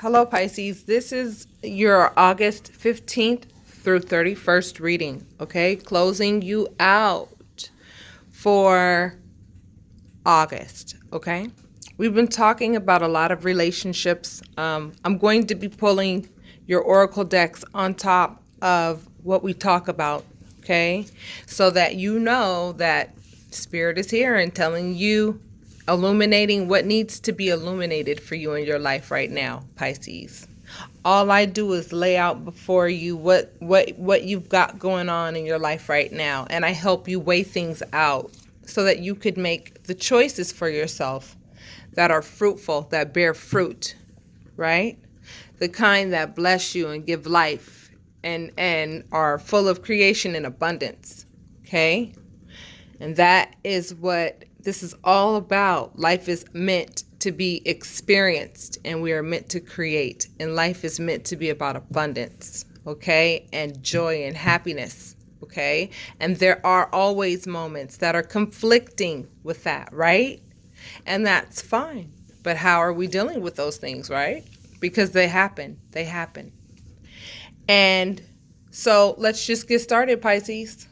Hello, Pisces. This is your August 15th through 31st reading, okay? Closing you out for August, okay? We've been talking about a lot of relationships. I'm going to be pulling your oracle decks on top of what we talk about, okay? So that you know that Spirit is here and telling you, illuminating what needs to be illuminated for you in your life right now, Pisces. All I do is lay out before you what you've got going on in your life right now, and I help you weigh things out so that you could make the choices for yourself that are fruitful, that bear fruit, right? The kind that bless you and give life and are full of creation and abundance, okay? And that is what this is all about. Life is meant to be experienced, and we are meant to create. And life is meant to be about abundance, okay? And joy and happiness, okay? And there are always moments that are conflicting with that, right? And that's fine. But how are we dealing with those things, right? Because they happen. They happen. And so let's just get started, Pisces.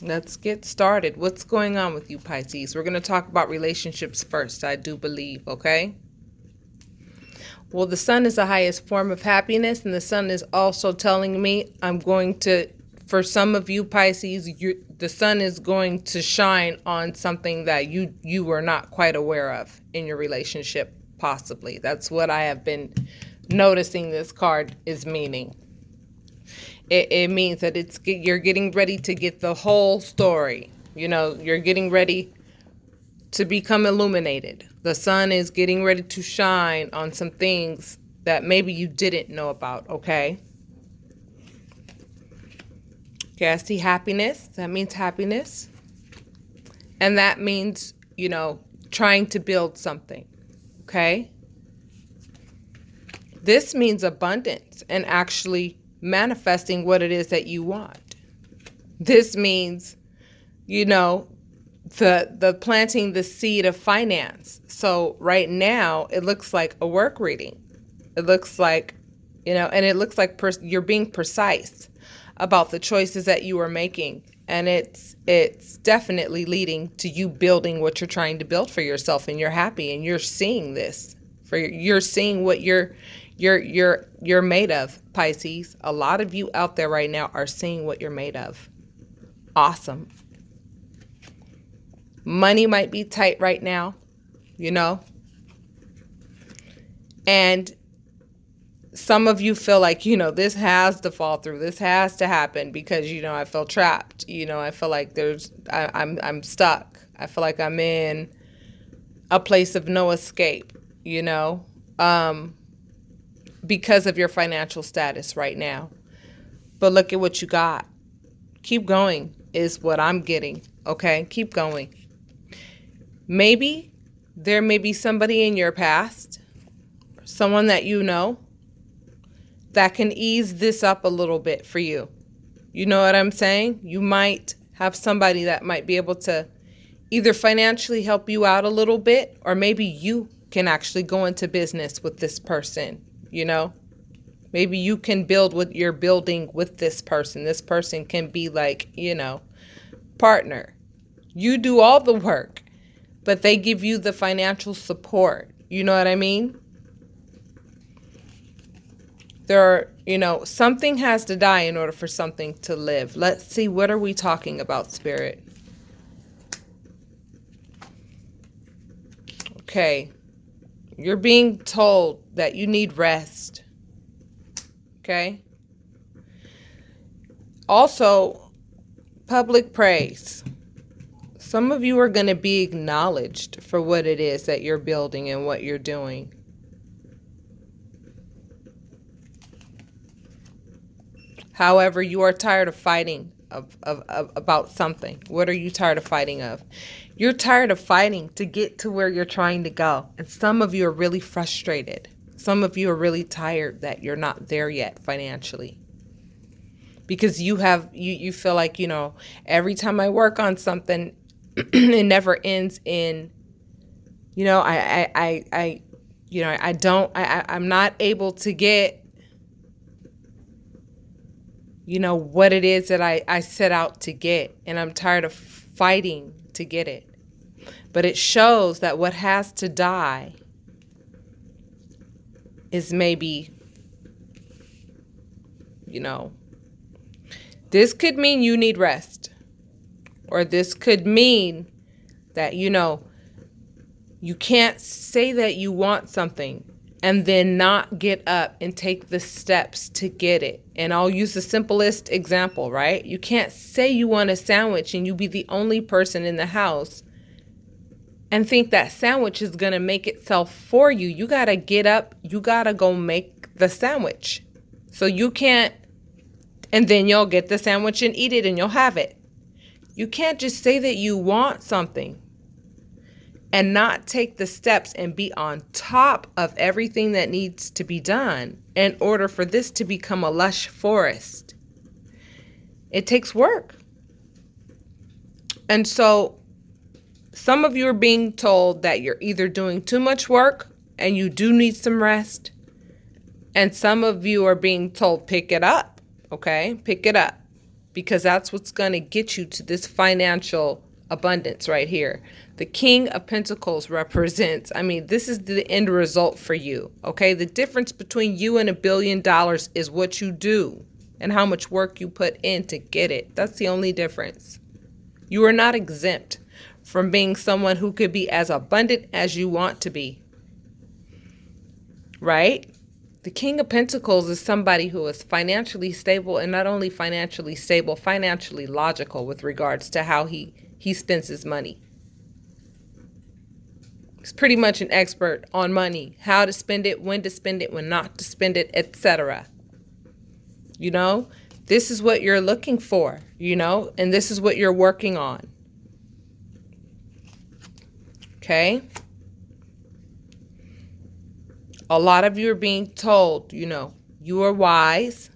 Let's get started. What's going on with you, Pisces? We're going to talk about relationships first, I do believe, okay? Well, the sun is the highest form of happiness, and the sun is also telling me I'm going to, for some of you, Pisces, the sun is going to shine on something that you were not quite aware of in your relationship, possibly. That's what I have been noticing this card is meaning. It means that you're getting ready to get the whole story. You know, you're getting ready to become illuminated. The sun is getting ready to shine on some things that maybe you didn't know about, okay? Okay, I see happiness. That means happiness. And that means, you know, trying to build something, okay? This means abundance and actually manifesting what it is that you want. This means, you know, the planting the seed of finance. So right now it looks like a work reading. It looks like, you know, and it looks like you're being precise about the choices that you are making, and it's definitely leading to you building what you're trying to build for yourself, and you're happy and you're seeing this you're seeing what you're made of, Pisces. A lot of you out there right now are seeing what you're made of. Awesome. Money might be tight right now, you know. And some of you feel like, you know, this has to fall through. This has to happen because, you know, I feel trapped. You know, I feel like I'm stuck. I feel like I'm in a place of no escape, you know. Because of your financial status right now. But look at what you got. Keep going is what I'm getting, okay? Keep going. Maybe there may be somebody in your past, someone that you know, that can ease this up a little bit for you. You know what I'm saying? You might have somebody that might be able to either financially help you out a little bit, or maybe you can actually go into business with this person. You know, maybe you can build what you're building with this person. This person can be like, you know, partner. You do all the work, but they give you the financial support. You know what I mean? You know, something has to die in order for something to live. Let's see, what are we talking about, Spirit? Okay. You're being told that you need rest, okay? Also, public praise. Some of you are going to be acknowledged for what it is that you're building and what you're doing. However, you are tired of fighting about something. What are you tired of fighting of? You're tired of fighting to get to where you're trying to go. And some of you are really frustrated. Some of you are really tired that you're not there yet financially. Because you feel like, you know, every time I work on something, it never ends in, you know, I You know, I'm not able to get, you know, what it is that I set out to get. And I'm tired of fighting to get it. But it shows that what has to die is maybe, you know, this could mean you need rest. Or this could mean that, you know, you can't say that you want something and then not get up and take the steps to get it. And I'll use the simplest example, right? You can't say you want a sandwich and you be the only person in the house and think that sandwich is going to make itself for you. You got to get up. You got to go make the sandwich. So you can't, and then you'll get the sandwich and eat it and you'll have it. You can't just say that you want something and not take the steps and be on top of everything that needs to be done in order for this to become a lush forest. It takes work. And so some of you are being told that you're either doing too much work and you do need some rest. And some of you are being told, pick it up, okay? Pick it up, because that's what's going to get you to this financial abundance right here. The King of Pentacles represents, this is the end result for you, okay? The difference between you and $1 billion is what you do and how much work you put in to get it. That's the only difference. You are not exempt from being someone who could be as abundant as you want to be, right? The King of Pentacles is somebody who is financially stable, and not only financially stable, financially logical with regards to how he spends his money. He's pretty much an expert on money, how to spend it, when not to spend it, etc. You know, this is what you're looking for, you know, and this is what you're working on. Okay? A lot of you are being told, you know, you are wise.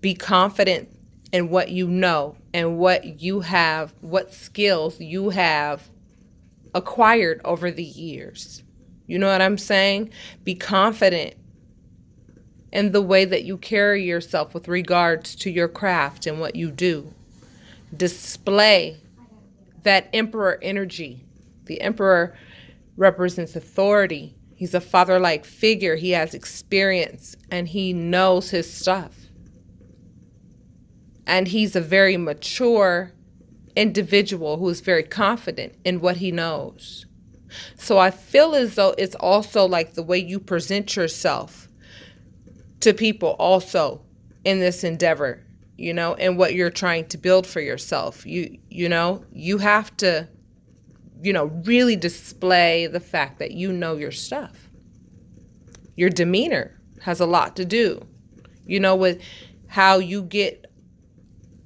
Be confident in what you know and what you have, what skills you have acquired over the years. You know what I'm saying? Be confident in the way that you carry yourself with regards to your craft and what you do. Display that emperor energy. The emperor represents authority. He's a father-like figure. He has experience and he knows his stuff. And he's a very mature individual who is very confident in what he knows. So I feel as though it's also like the way you present yourself to people also in this endeavor, you know, and what you're trying to build for yourself. You know, you have to, you know, really display the fact that you know your stuff. Your demeanor has a lot to do, you know, with how you get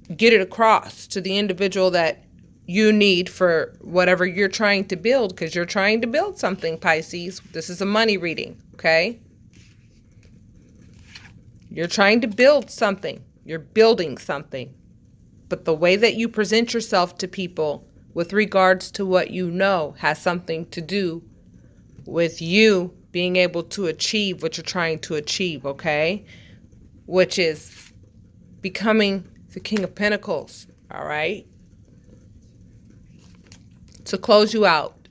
it across to the individual that you need for whatever you're trying to build, because you're trying to build something, Pisces. This is a money reading, okay? You're trying to build something. You're building something. But the way that you present yourself to people with regards to what you know has something to do with you being able to achieve what you're trying to achieve, okay? Which is becoming the King of Pentacles, all right? To close you out,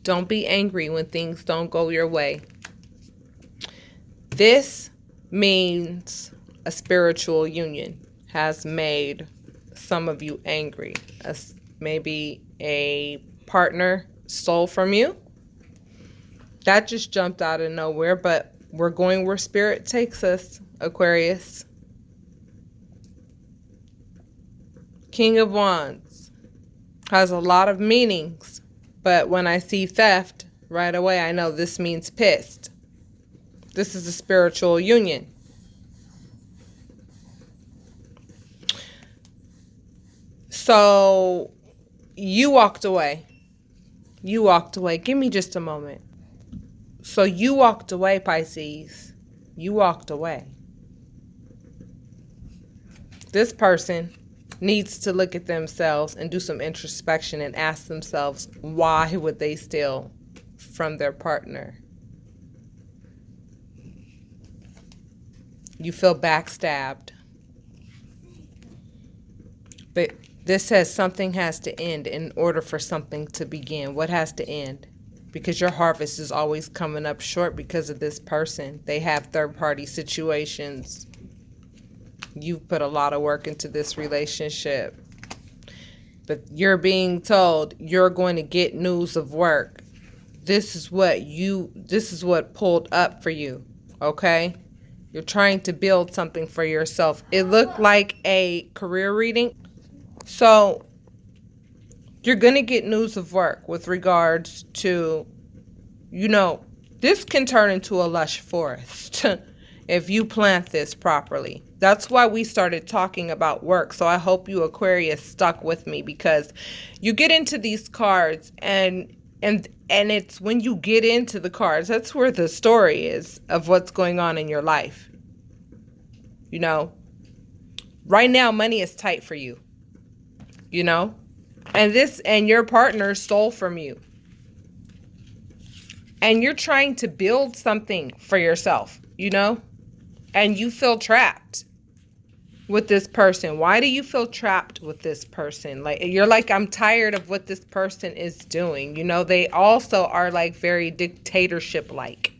don't be angry when things don't go your way. This means a spiritual union has made some of you angry. Maybe a partner stole from you. That just jumped out of nowhere, but we're going where spirit takes us, Aquarius. King of Wands has a lot of meanings, but when I see theft, right away I know this means pissed. This is a spiritual union. So you walked away. You walked away. Give me just a moment. So you walked away, Pisces. You walked away. This person needs to look at themselves and do some introspection and ask themselves, why would they steal from their partner? You feel backstabbed. But this says something has to end in order for something to begin. What has to end? Because your harvest is always coming up short because of this person. They have third-party situations. You've put a lot of work into this relationship. But you're being told you're going to get news of work. This is what pulled up for you, okay? You're trying to build something for yourself. It looked like a career reading. So you're going to get news of work with regards to, this can turn into a lush forest if you plant this properly. That's why we started talking about work. So I hope you Aquarius stuck with me, because you get into these cards and it's when you get into the cards, that's where the story is of what's going on in your life. Right now, money is tight for you, and your partner stole from you. And you're trying to build something for yourself, and you feel trapped with this person. Why do you feel trapped with this person? You're like, I'm tired of what this person is doing. They also are very dictatorship-like,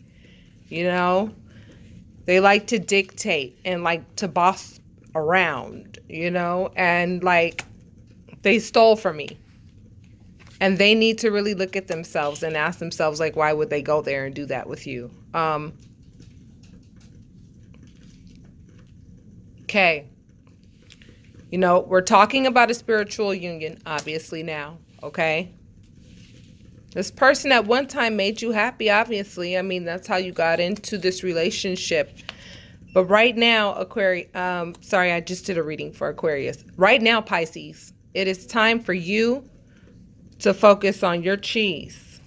They like to dictate and like to boss around, and they stole from me. And they need to really look at themselves and ask themselves, why would they go there and do that with you? Okay. We're talking about a spiritual union, obviously, now, okay? This person at one time made you happy, obviously. That's how you got into this relationship. But right now, I just did a reading for Aquarius. Right now, Pisces, it is time for you to focus on your cheese.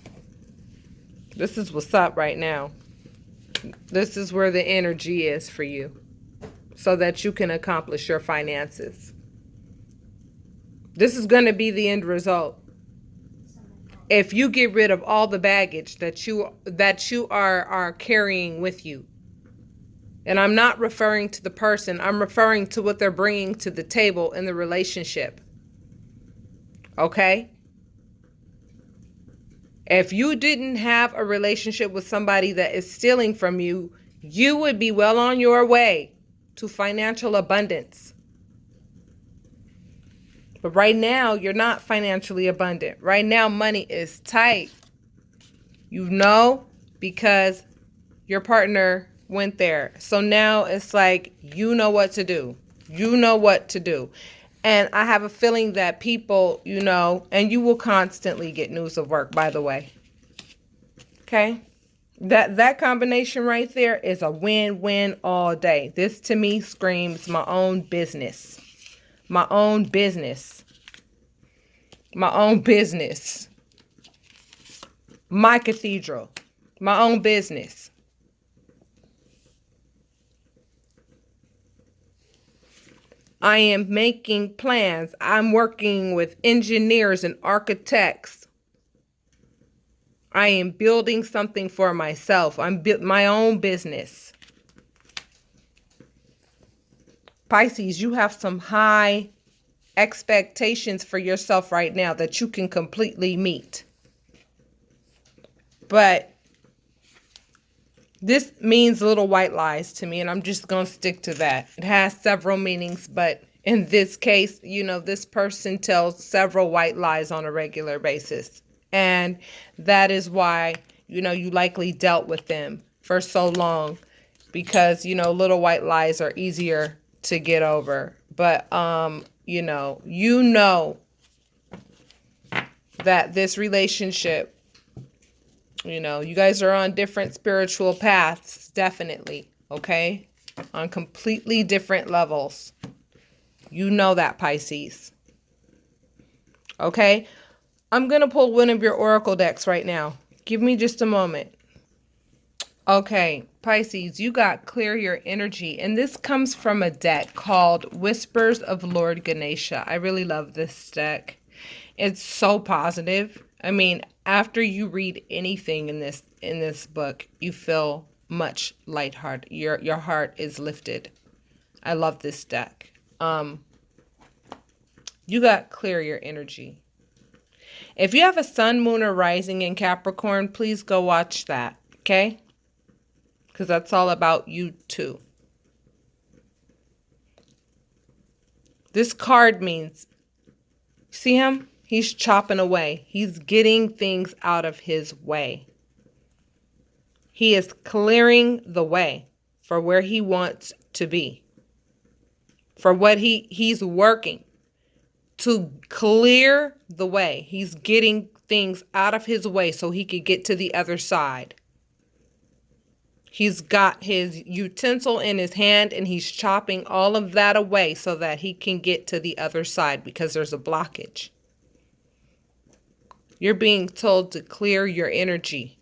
This is what's up right now. This is where the energy is for you, so that you can accomplish your finances. This is going to be the end result. If you get rid of all the baggage that you are carrying with you. And I'm not referring to the person. I'm referring to what they're bringing to the table in the relationship. Okay? If you didn't have a relationship with somebody that is stealing from you, you would be well on your way to financial abundance. But right now, you're not financially abundant. Right now, money is tight. Because your partner went there. So now it's like, you know what to do. And I have a feeling that people, and you will constantly get news of work, by the way. Okay? That combination right there is a win-win all day. This to me screams my own business. My own business. My own business. My cathedral. My own business. I am making plans. I'm working with engineers and architects. I am building something for myself. I'm my own business. Pisces, you have some high expectations for yourself right now that you can completely meet. But this means little white lies to me, and I'm just going to stick to that. It has several meanings, but in this case, this person tells several white lies on a regular basis. And that is why, you likely dealt with them for so long, because, little white lies are easier to get over. But, that this relationship, you guys are on different spiritual paths, definitely, okay? On completely different levels. That, Pisces. Okay? I'm going to pull one of your oracle decks right now. Give me just a moment. Okay, Pisces, you got clear your energy. And this comes from a deck called Whispers of Lord Ganesha. I really love this deck. It's so positive. After you read anything in this book, you feel much lighthearted. Your heart is lifted. I love this deck. You got clear your energy. If you have a sun, moon, or rising in Capricorn, please go watch that, okay? Because that's all about you too. This card means, see him? He's chopping away. He's getting things out of his way. He is clearing the way for where he wants to be. For what he's working to clear the way. He's getting things out of his way so he could get to the other side. He's got his utensil in his hand and he's chopping all of that away so that he can get to the other side because there's a blockage. You're being told to clear your energy.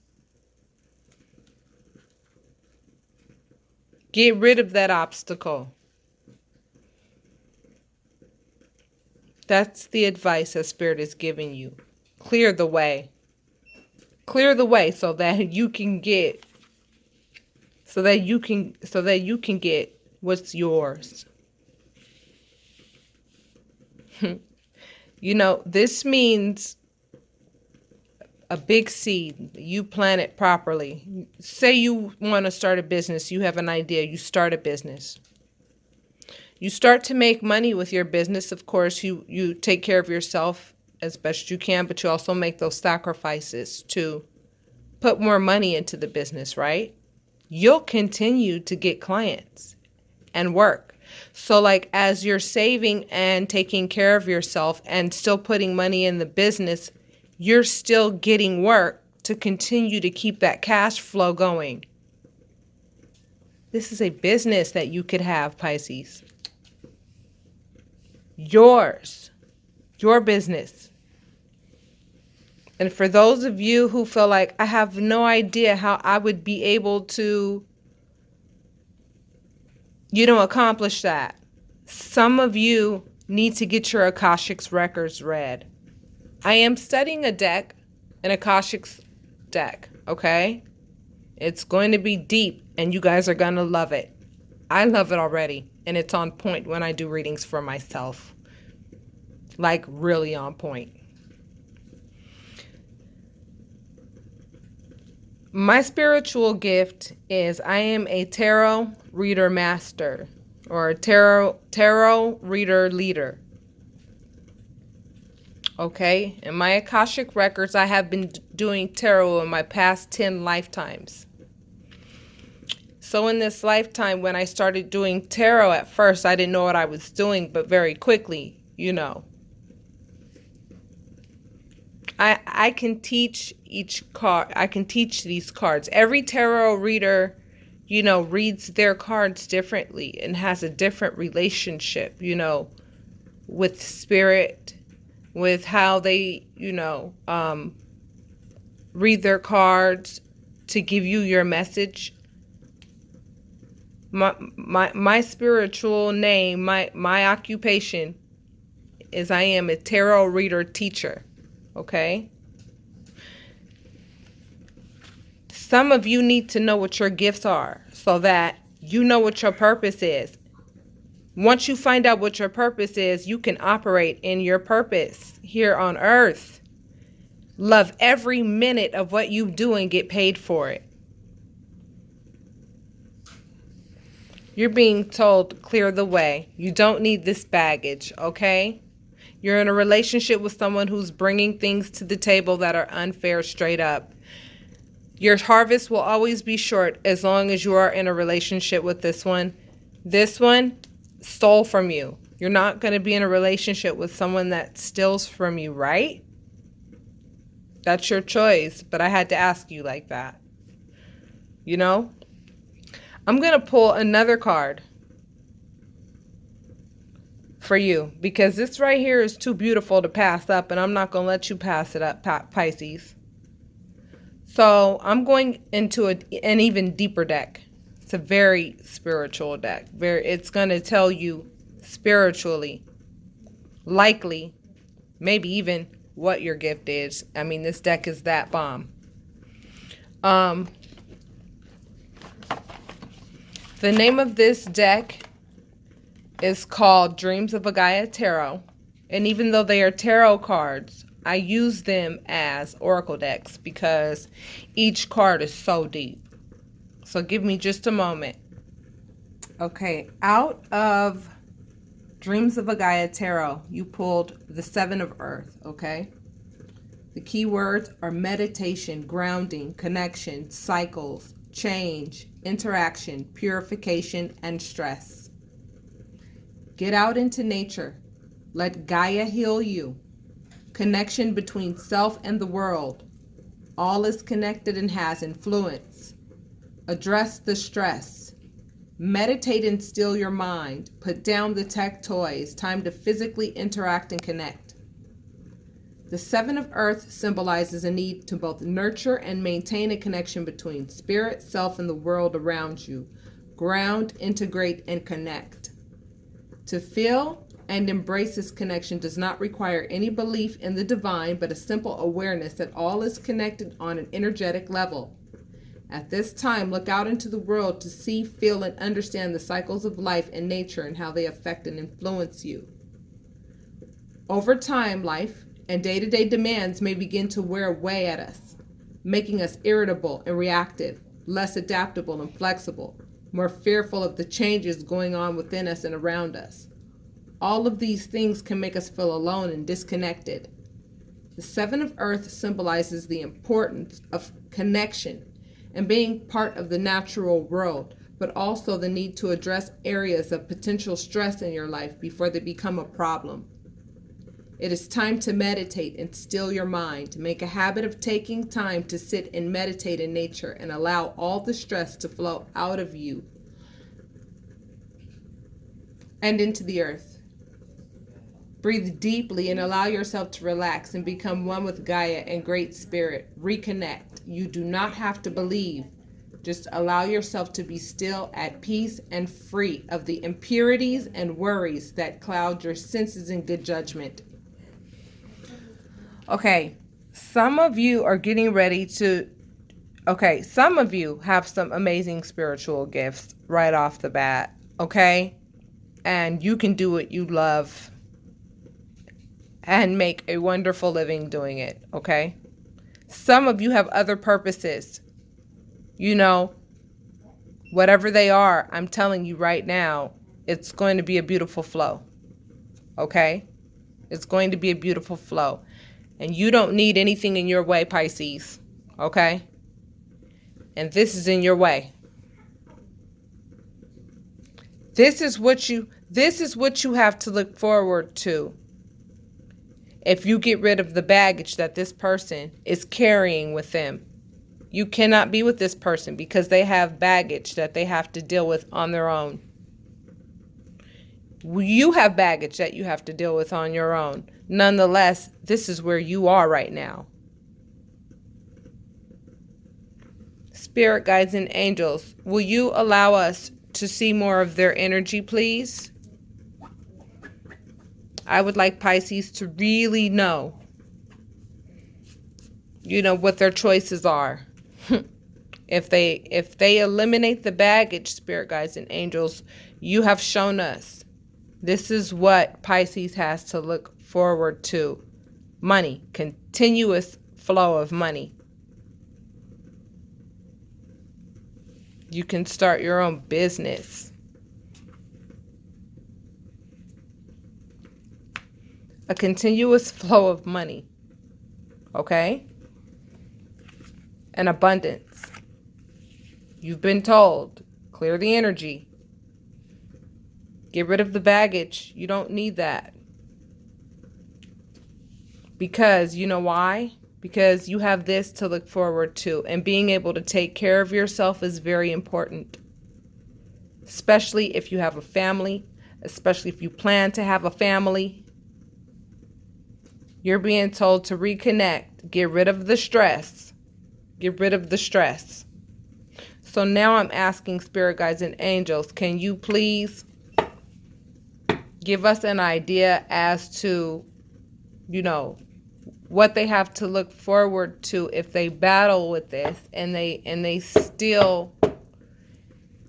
Get rid of that obstacle. That's the advice that Spirit is giving you. Clear the way. Clear the way so that you can get get what's yours. You know, this means a big seed. You plant it properly. Say you want to start a business. You have an idea. You start a business. You start to make money with your business. Of course, you take care of yourself as best you can, but you also make those sacrifices to put more money into the business, right? You'll continue to get clients and work. So like as you're saving and taking care of yourself and still putting money in the business, you're still getting work to continue to keep that cash flow going. This is a business that you could have, Pisces. Yours. Your business. And for those of you who feel like, I have no idea how I would be able to, accomplish that. Some of you need to get your Akashic records read. I am studying a deck, an Akashic deck, okay? It's going to be deep, and you guys are going to love it. I love it already, and it's on point when I do readings for myself. Like, really on point. My spiritual gift is I am a tarot reader master or a tarot reader leader. Okay? In my Akashic records, I have been doing tarot in my past 10 lifetimes. So in this lifetime, when I started doing tarot at first, I didn't know what I was doing, but very quickly, I can teach each card. I can teach these cards. Every tarot reader, reads their cards differently and has a different relationship, with spirit, with how they, read their cards to give you your message. My spiritual name, my occupation is I am a tarot reader teacher. Okay? Some of you need to know what your gifts are so that you know what your purpose is. Once you find out what your purpose is, you can operate in your purpose here on earth. Love every minute of what you do and get paid for it. You're being told, clear the way. You don't need this baggage, okay? You're in a relationship with someone who's bringing things to the table that are unfair straight up. Your harvest will always be short as long as you are in a relationship with this one. This one stole from you. You're not going to be in a relationship with someone that steals from you, right? That's your choice, but I had to ask you like that. I'm going to pull another card for you because this right here is too beautiful to pass up, and I'm not going to let you pass it up, Pisces. So I'm going into an even deeper deck. It's a very spiritual deck. It's going to tell you spiritually, likely, maybe even what your gift is. I mean, this deck is that bomb. The name of this deck is called Dreams of a Gaia Tarot. And even though they are tarot cards, I use them as oracle decks because each card is so deep. So give me just a moment. Okay, out of Dreams of a Gaia Tarot, you pulled the Seven of Earth, okay? The key words are meditation, grounding, connection, cycles, change, interaction, purification, and stress. Get out into nature. Let Gaia heal you. Connection between self and the world. All is connected and has influence. Address the stress. Meditate and still your mind. Put down the tech toys. Time to physically interact and connect. The Seven of Earth symbolizes a need to both nurture and maintain a connection between spirit, self, and the world around you. Ground, integrate, and connect. To feel and embrace this connection does not require any belief in the divine, but a simple awareness that all is connected on an energetic level. At this time, look out into the world to see, feel, and understand the cycles of life and nature and how they affect and influence you. Over time, life and day-to-day demands may begin to wear away at us, making us irritable and reactive, less adaptable and flexible, more fearful of the changes going on within us and around us. All of these things can make us feel alone and disconnected. The Seven of Earth symbolizes the importance of connection and being part of the natural world, but also the need to address areas of potential stress in your life before they become a problem. It is time to meditate and still your mind. Make a habit of taking time to sit and meditate in nature and allow all the stress to flow out of you and into the earth. Breathe deeply and allow yourself to relax and become one with Gaia and Great Spirit. Reconnect. You do not have to believe. Just allow yourself to be still, at peace, and free of the impurities and worries that cloud your senses and good judgment. Okay, some of you are getting ready to, some of you have some amazing spiritual gifts right off the bat, okay? And you can do what you love and make a wonderful living doing it, okay? Some of you have other purposes, whatever they are. I'm telling you right now, it's going to be a beautiful flow, okay? It's going to be a beautiful flow. And you don't need anything in your way, Pisces, okay? And this is in your way. This is what you have to look forward to. If you get rid of the baggage that this person is carrying with them. You cannot be with this person because they have baggage that they have to deal with on their own. You have baggage that you have to deal with on your own. Nonetheless, this is where you are right now. Spirit guides and angels, will you allow us to see more of their energy, please? I would like Pisces to really know, what their choices are. If they eliminate the baggage, spirit guides and angels, you have shown us. This is what Pisces has to look forward to. Money, continuous flow of money. You can start your own business. A continuous flow of money. Okay? And abundance. You've been told, clear the energy. Get rid of the baggage. You don't need that. Because, you know why? Because you have this to look forward to. And being able to take care of yourself is very important. Especially if you have a family. Especially if you plan to have a family. You're being told to reconnect. Get rid of the stress. Get rid of the stress. So now I'm asking spirit guides and angels, can you please give us an idea as to, what they have to look forward to if they battle with this and they still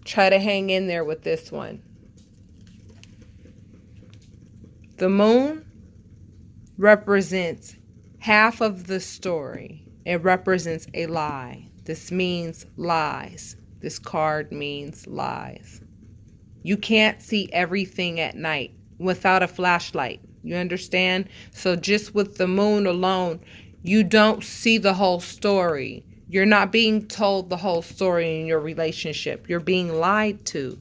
Try to hang in there with this one. The moon represents half of the story. It represents a lie. This means lies. This card means lies. You can't see everything at night without a flashlight. You understand? So just with the moon alone, you don't see the whole story. You're not being told the whole story in your relationship. You're being lied to.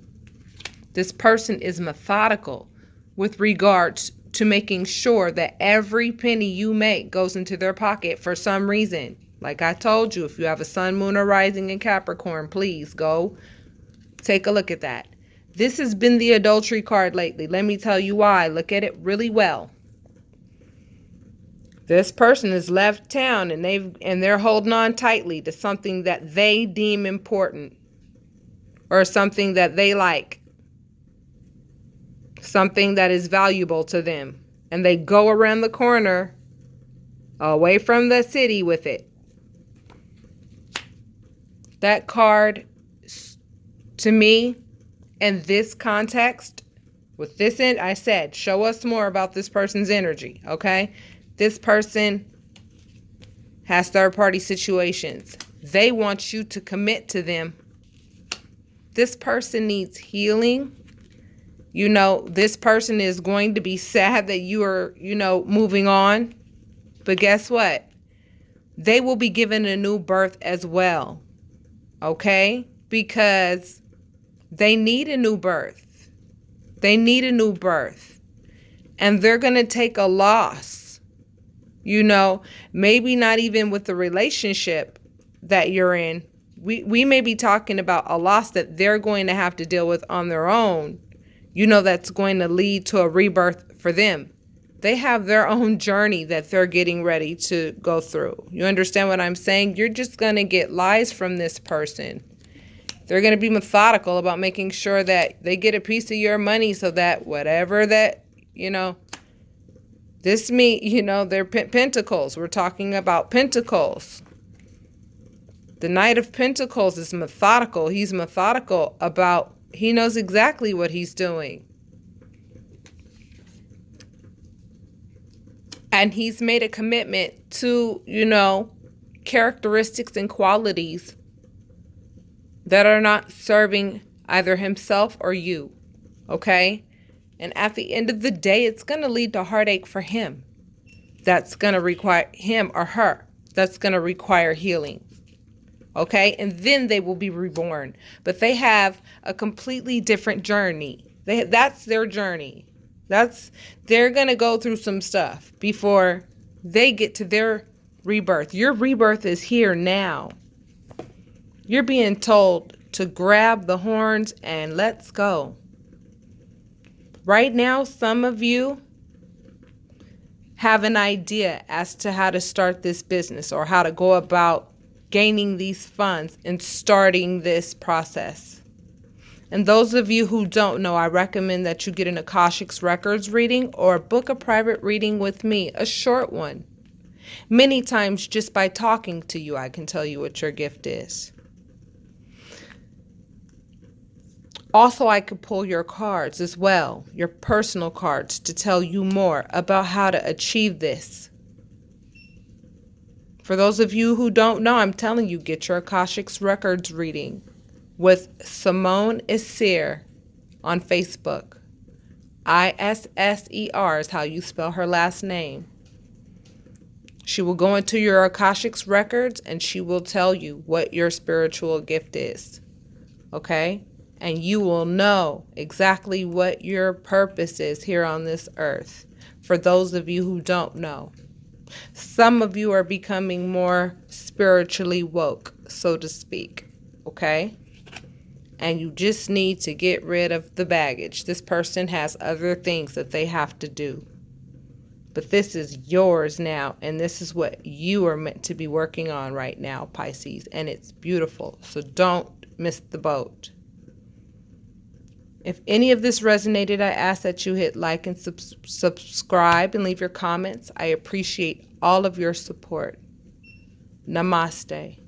This person is methodical with regards to making sure that every penny you make goes into their pocket for some reason. Like I told you, if you have a sun, moon, or rising in Capricorn, please go take a look at that. This has been the adultery card lately. Let me tell you why. Look at it really well. This person has left town and they're holding on tightly to something that they deem important or something that they like. Something that is valuable to them. And they go around the corner away from the city with it. That card, to me, in this context, with this in, I said, show us more about this person's energy, okay? This person has third-party situations. They want you to commit to them. This person needs healing. You know, this person is going to be sad that you are, moving on. But guess what? They will be given a new birth as well. Okay? Because they need a new birth. They need a new birth. And they're going to take a loss. Maybe not even with the relationship that you're in. We may be talking about a loss that they're going to have to deal with on their own. That's going to lead to a rebirth for them. They have their own journey that they're getting ready to go through. You understand what I'm saying? You're just going to get lies from this person. They're going to be methodical about making sure that they get a piece of your money so that whatever that, they're pentacles. We're talking about pentacles. The Knight of Pentacles is methodical. He's methodical about, he knows exactly what he's doing. And he's made a commitment to, characteristics and qualities that are not serving either himself or you. Okay? And at the end of the day, it's going to lead to heartache for him. That's going to require him or her. That's going to require healing. Okay? And then they will be reborn. But they have a completely different journey. That's their journey. They're going to go through some stuff before they get to their rebirth. Your rebirth is here now. You're being told to grab the horns and let's go. Right now, some of you have an idea as to how to start this business or how to go about gaining these funds and starting this process. And those of you who don't know, I recommend that you get an Akashic Records reading or book a private reading with me, a short one. Many times just by talking to you, I can tell you what your gift is. Also, I could pull your cards as well, your personal cards, to tell you more about how to achieve this. For those of you who don't know, I'm telling you, get your Akashic Records reading with Simone Isser on Facebook. Isser is how you spell her last name. She will go into your Akashic Records and she will tell you what your spiritual gift is. Okay? And you will know exactly what your purpose is here on this earth. For those of you who don't know. Some of you are becoming more spiritually woke, so to speak. Okay? And you just need to get rid of the baggage. This person has other things that they have to do. But this is yours now. And this is what you are meant to be working on right now, Pisces. And it's beautiful. So don't miss the boat. If any of this resonated, I ask that you hit like and subscribe and leave your comments. I appreciate all of your support. Namaste.